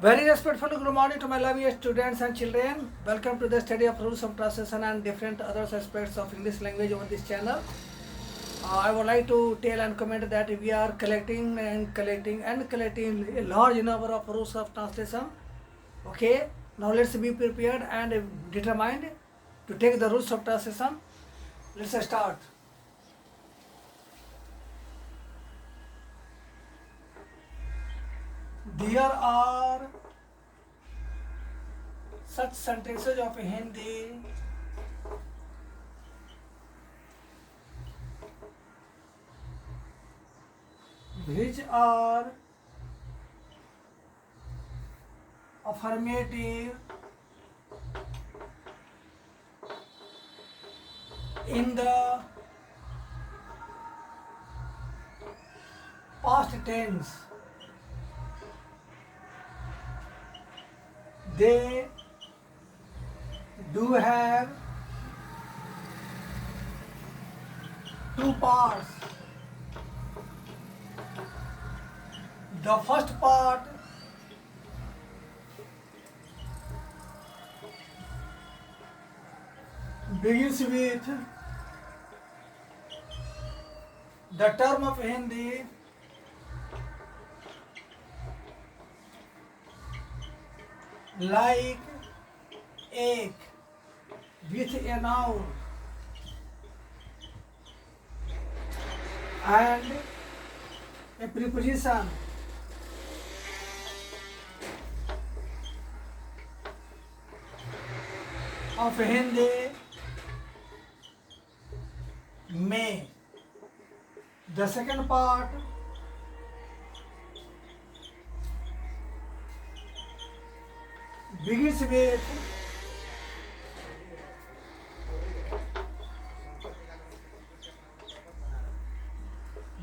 Very respectful good morning to my lovely students and children. Welcome to the study of rules of translation and different other aspects of English language on this channel. I would like to tell and comment that we are collecting a large number of rules of translation. Okay, now let's be prepared and determined to take the rules of translation. Let's start. There are such sentences of Hindi which are affirmative in the past tense. They do have two parts. The first part begins with the term of Hindi like एक with a noun and a preposition of Hindi में. The second part begins with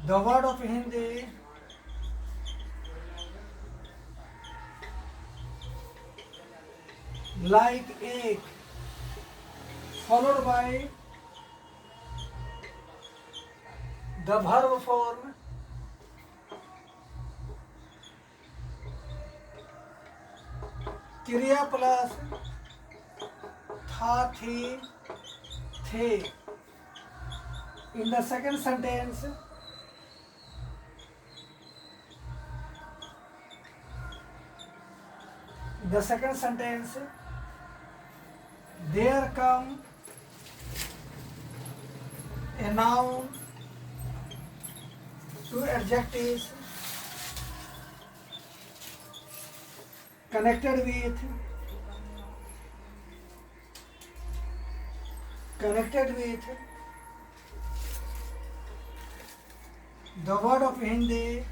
the word of Hindi like एक followed by the verb form क्रिया plus था थी थे. In the second sentence there come a noun, two adjectives connected with the word of Hindi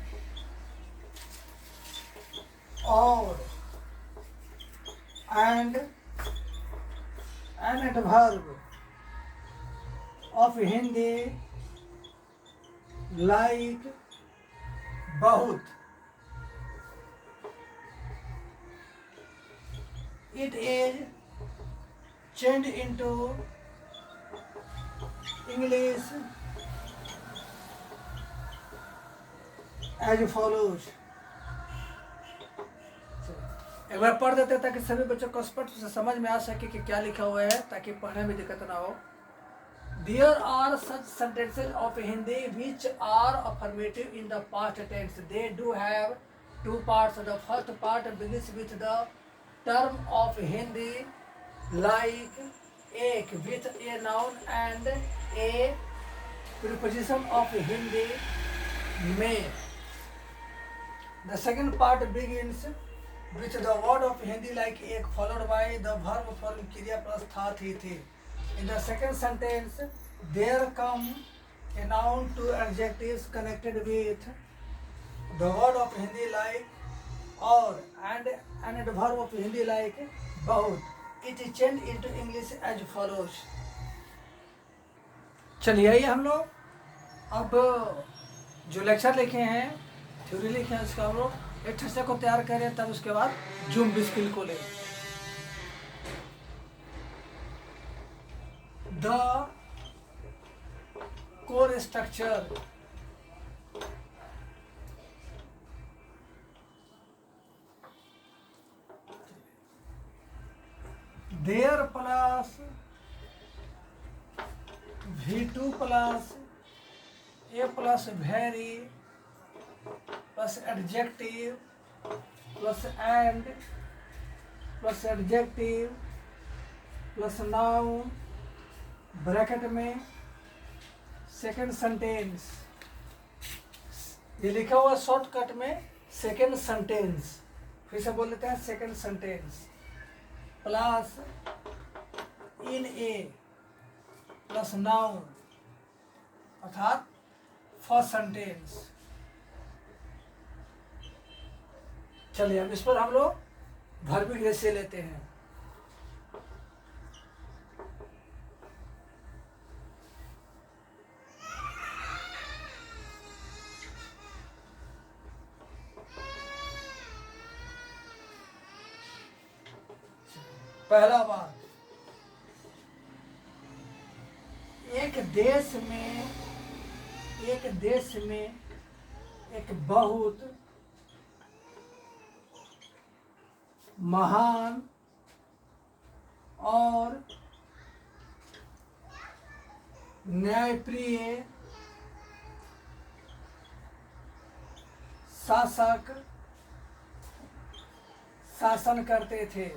or and an adverb of Hindi like बहुत. It is changed into English as follows. एक बार पढ़ देते हैं ताकि सभी बच्चों को स्पष्ट से समझ में आ सके कि क्या लिखा हुआ है, ताकि पढ़ने में दिक्कत ना हो. There are such sentences of Hindi which are affirmative in the past tense. They do have two parts. The first part begins with the term of Hindi like एक with a noun and a preposition of Hindi में. The second part begins with the word of Hindi like एक followed by the verb form क्रिया plus था थी थे. In the second sentence there come a noun, two adjectives connected with the word of Hindi like और and an adverb of Hindi like बहुत. It is changed into English as follows. चलिए आइए हम लोग अब जो लेक्चर लिखे हैं, थ्योरी लिखे हैं, उसका हम लोग एक ठसे को तैयार करें, तब उसके बाद जूम बिस्किल को लें. The core structure there plus V2 plus a plus very plus adjective plus and plus adjective plus noun bracket में सेकेंड सेंटेंस। ये लिखा हुआ शॉर्टकट में सेकेंड सेंटेंस, फिर से बोल लेते हैं सेकेंड सेंटेंस प्लस इन ए प्लस नाउन अर्थात फर्स्ट सेंटेंस। चलिए अब इस पर हम लोग वर्बिक रेशियो लेते हैं। पहला बात, एक देश में एक बहुत महान और न्यायप्रिय शासक शासन करते थे।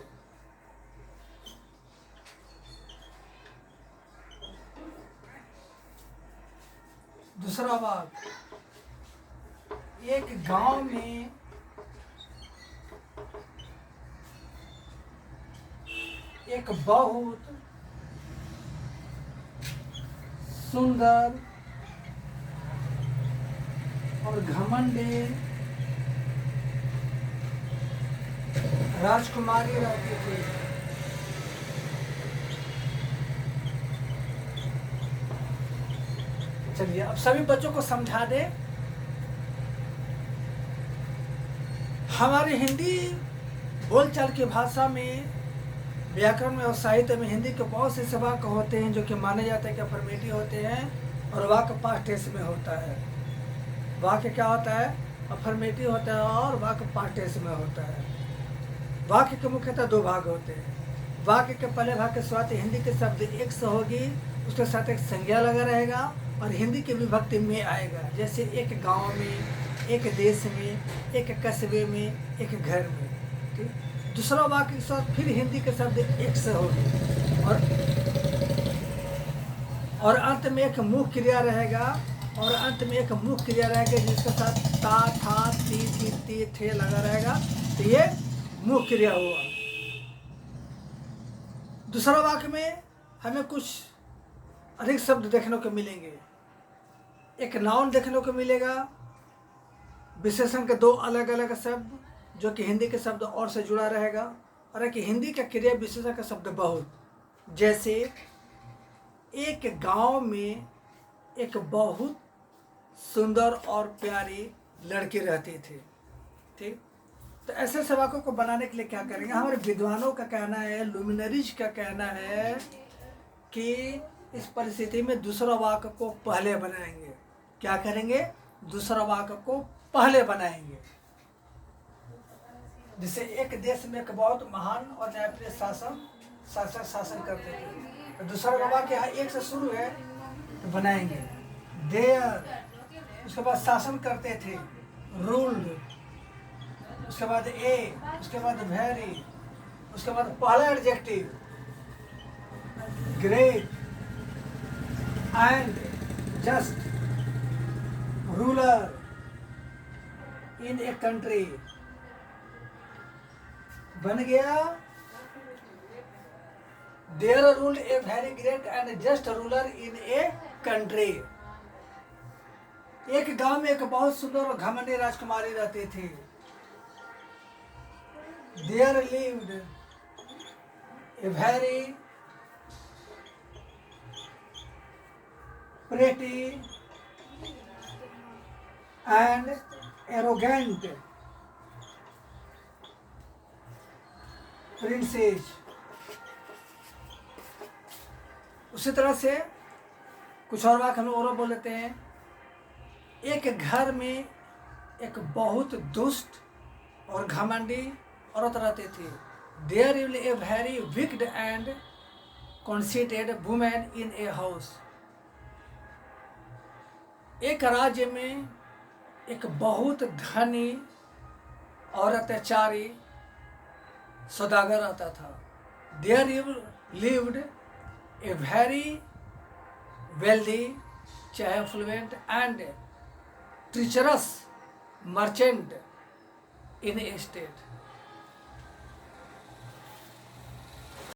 दूसरा बात, एक गांव में एक बहुत सुंदर और घमंडी राजकुमारी रहती थी। चलिए अब सभी बच्चों को समझा दे। हमारी हिंदी बोलचाल की भाषा में, व्याकरण में और साहित्य में हिंदी के बहुत से वाक्य होते हैं जो कि माने जाते हैं कि अफर्मेटिव होते हैं और वाक्य पास्ट टेंस में होता है। वाक्य क्या होता है? अफर्मेटिव होता है और वाक्य पास्ट टेंस में होता है। वाक्य के मुख्यतः दो भाग होते हैं। वाक्य के पहले भाग के शुरुआत हिंदी के शब्द एक से होगी, उसके साथ एक संज्ञा लगा रहेगा और हिंदी की विभक्ति में आएगा। जैसे एक गांव में, एक देश में, एक कस्बे में, एक घर में। ठीक। दूसरा वाक्य के साथ फिर हिंदी के शब्द एक से होगी और अंत में एक मुख्य क्रिया रहेगा जिसके साथ ता, था, ती, थे लगा रहेगा। तो ये मुख्य क्रिया हुआ। दूसरा वाक्य में हमें कुछ अधिक शब्द देखने को मिलेंगे। एक नाउन देखने को मिलेगा, विशेषण के दो अलग अलग शब्द जो कि हिंदी के शब्द और से जुड़ा रहेगा, और एक हिंदी का क्रिया विशेषण का शब्द बहुत। जैसे एक गांव में एक बहुत सुंदर और प्यारी लड़की रहती थी। ठीक। तो ऐसे वाक्यों को बनाने के लिए क्या करेंगे? हमारे विद्वानों का कहना है, लुमिनरीज का कहना है कि इस परिस्थिति में दूसरा वाक्य को पहले बनाएंगे। क्या करेंगे? दूसरा वाक्य को पहले बनाएंगे। जिसे एक देश में एक बहुत महान और न्यायप्रिय शासन करते थे। तो दूसरा वाक्य यहाँ एक से शुरू है तो बनाएंगे देयर, उसके बाद शासन करते थे, रूल्ड, उसके बाद ए, उसके बाद वेरी, उसके बाद पहला adjective great and just ruler in a country. बन गया there rule a very great and just ruler in a country. एक गांव में एक बहुत सुंदर और घमंडी राजकुमारी रहती थी। There lived a very pretty and arrogant princess। उसी तरह से कुछ और वाक्य हम और बोल लेते हैं। एक घर में एक बहुत दुष्ट और घमंडी औरत रहती थी। There will a very wicked and conceited women in a house. एक राज्य में एक बहुत धनी और अत्याचारी सौदागर आता था। There lived a very wealthy, चाहे fluent and treacherous merchant in a state.